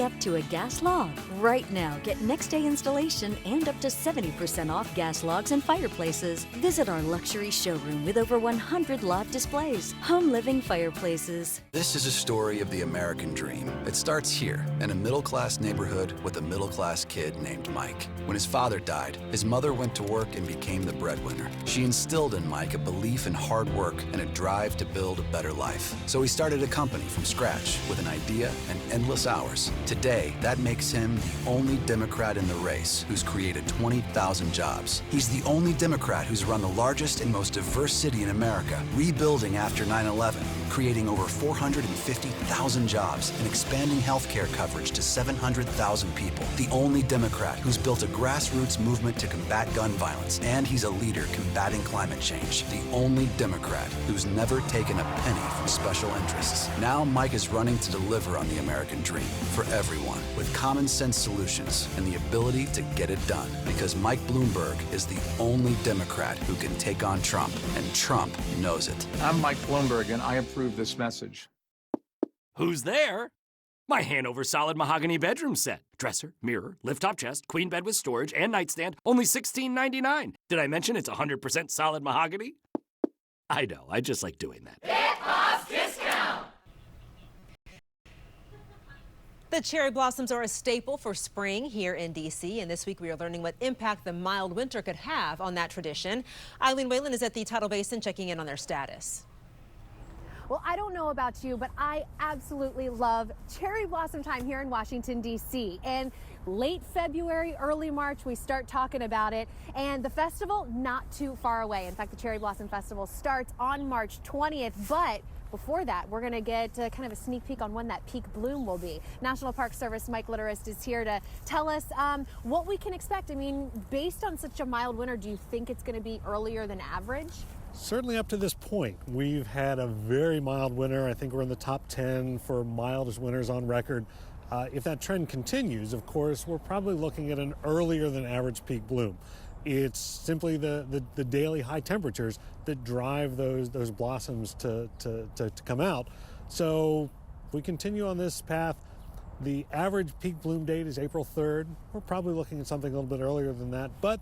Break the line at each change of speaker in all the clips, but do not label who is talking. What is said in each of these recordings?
up to a gas log. Right now, get next day installation and up to 70% off gas logs and fireplaces. Visit our luxury showroom with over 100 lot displays. Home Living Fireplaces.
This is a story of the American dream. It starts here, in a middle-class neighborhood with a middle-class kid named Mike. When his father died, his mother went to work and became the breadwinner. She instilled in Mike a belief in hard work and a drive to build a better life. So he started a company from scratch with an idea and endless hours. Today, that makes him the only Democrat in the race who's created 20,000 jobs. He's the only Democrat who's run the largest and most diverse city in America, rebuilding after 9/11, creating over 450,000 jobs and expanding healthcare coverage to 700,000 people. The only Democrat who's built a grassroots movement to combat gun violence, and he's a leader combating climate change. The only Democrat who's never taken a penny from special interests. Now Mike is running to deliver on the American dream for everyone with common sense solutions and the ability to get it done. Because Mike Bloomberg is the only Democrat who can take on Trump, and Trump knows it.
I'm Mike Bloomberg, and I approve this message.
Who's there? My Hanover solid mahogany bedroom set. Dresser, mirror, lift-top chest, queen bed with storage, and nightstand. Only $16.99. Did I mention it's 100% solid mahogany? I know, I just like doing that.
Big Boss Discount!
The cherry blossoms are a staple for spring here in D.C., and this week we are learning what impact the mild winter could have on that tradition. Eileen Whalen is at the Tidal Basin checking in on their status.
Well, I don't know about you, but I absolutely love cherry blossom time here in Washington, D.C. And late February, early March, we start talking about it. And the festival, not too far away. In fact, the Cherry Blossom Festival starts on March 20th. But before that, we're going to get kind of a sneak peek on when that peak bloom will be. National Park Service Mike Litterist is here to tell us what we can expect. I mean, based on such a mild winter, do you think it's going to be earlier than average?
Certainly up to this point, we've had a very mild winter. I think we're in the top 10 for mildest winters on record. If that trend continues, of course, we're probably looking at an earlier than average peak bloom. It's simply the daily high temperatures that drive those blossoms to come out. So if we continue on this path, the average peak bloom date is April 3rd. We're probably looking at something a little bit earlier than that. But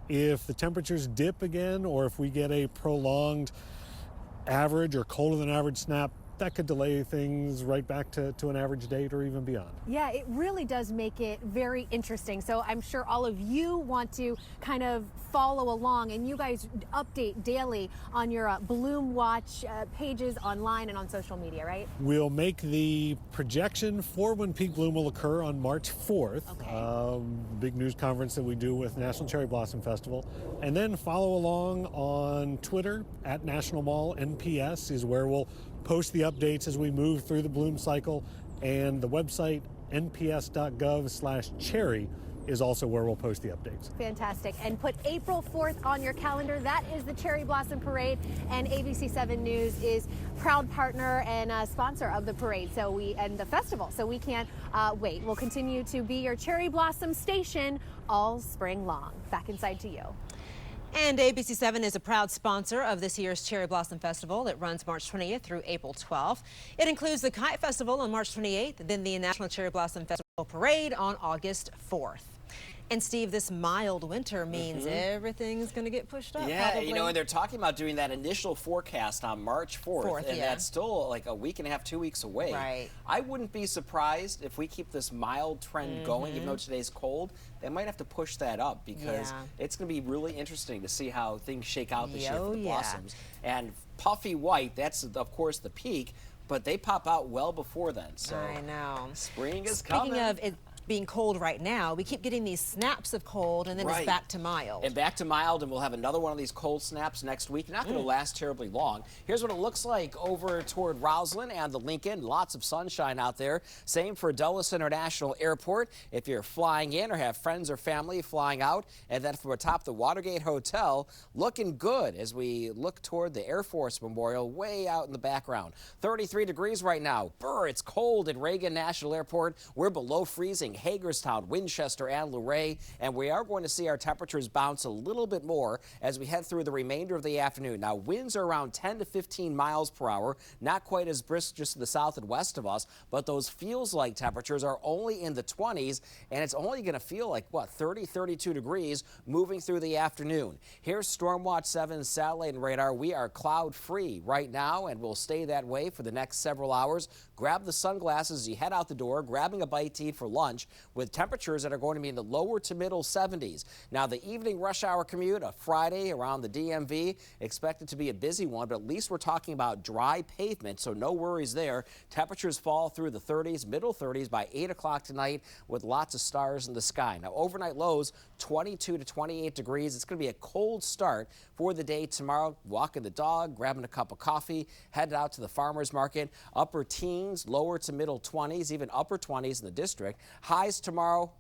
if the temperatures dip again, or if we get a prolonged average or colder than average snap, that could delay things right back to an average date or even beyond.
Yeah, it really does make it very interesting. So I'm sure all of you want to kind of follow along, and you guys update daily on your Bloom Watch pages online and on social media, right?
We'll make the projection for when peak bloom will occur on March 4th. Okay. Big news conference that we do with National Cherry Blossom Festival. And then follow along on Twitter at National Mall NPS is where we'll post the updates as we move through the bloom cycle, and the website nps.gov/cherry is also where we'll post the updates.
Fantastic. And put April 4th on your calendar. That is the Cherry Blossom Parade, and ABC7 News is proud partner and sponsor of the parade and the festival. So we can't wait. We'll continue to be your Cherry Blossom station all spring long. Back inside to you.
And ABC7 is a proud sponsor of this year's Cherry Blossom Festival. It runs March 20th through April 12th. It includes the Kite Festival on March 28th, then the National Cherry Blossom Festival Parade on August 4th. And Steve, this mild winter means everything's going to get pushed up.
Yeah,
probably.
you know, and they're talking about doing that initial forecast on March 4th, and that's still like a week and a half, 2 weeks away.
Right.
I wouldn't be surprised if we keep this mild trend going, even though today's cold. They might have to push that up because it's going to be really interesting to see how things shake out this year for the blossoms. And puffy white, that's of course the peak, but they pop out well before then. So
I know.
Spring is coming.
Speaking of it being cold right now, we keep getting these snaps of cold, and then it's back to mild.
And back to mild, and we'll have another one of these cold snaps next week. Not going to last terribly long. Here's what it looks like over toward Roslyn and the Lincoln. Lots of sunshine out there. Same for Dulles International Airport if you're flying in or have friends or family flying out. And then from atop the Watergate Hotel, looking good as we look toward the Air Force Memorial way out in the background. 33 degrees right now. Brr, it's cold at Reagan National Airport. We're below freezing including Hagerstown, Winchester, and Luray. And we are going to see our temperatures bounce a little bit more as we head through the remainder of the afternoon. Now, winds are around 10 to 15 miles per hour, not quite as brisk just to the south and west of us, but those feels-like temperatures are only in the 20s, and it's only going to feel like, what, 30, 32 degrees moving through the afternoon. Here's Stormwatch 7 satellite and radar. We are cloud-free right now, and we'll stay that way for the next several hours. Grab the sunglasses as you head out the door, grabbing a bite to eat for lunch, with temperatures that are going to be in the lower to middle 70s. Now, the evening rush hour commute, a Friday around the DMV, expected to be a busy one, but at least we're talking about dry pavement, so no worries there. Temperatures fall through the 30s, middle 30s by 8 o'clock tonight with lots of stars in the sky. Now, overnight lows 22 to 28 degrees. It's going to be a cold start for the day tomorrow. Walking the dog, grabbing a cup of coffee, headed out to the farmer's market. Upper teens, lower to middle 20s, even upper 20s in the district. Highs tomorrow.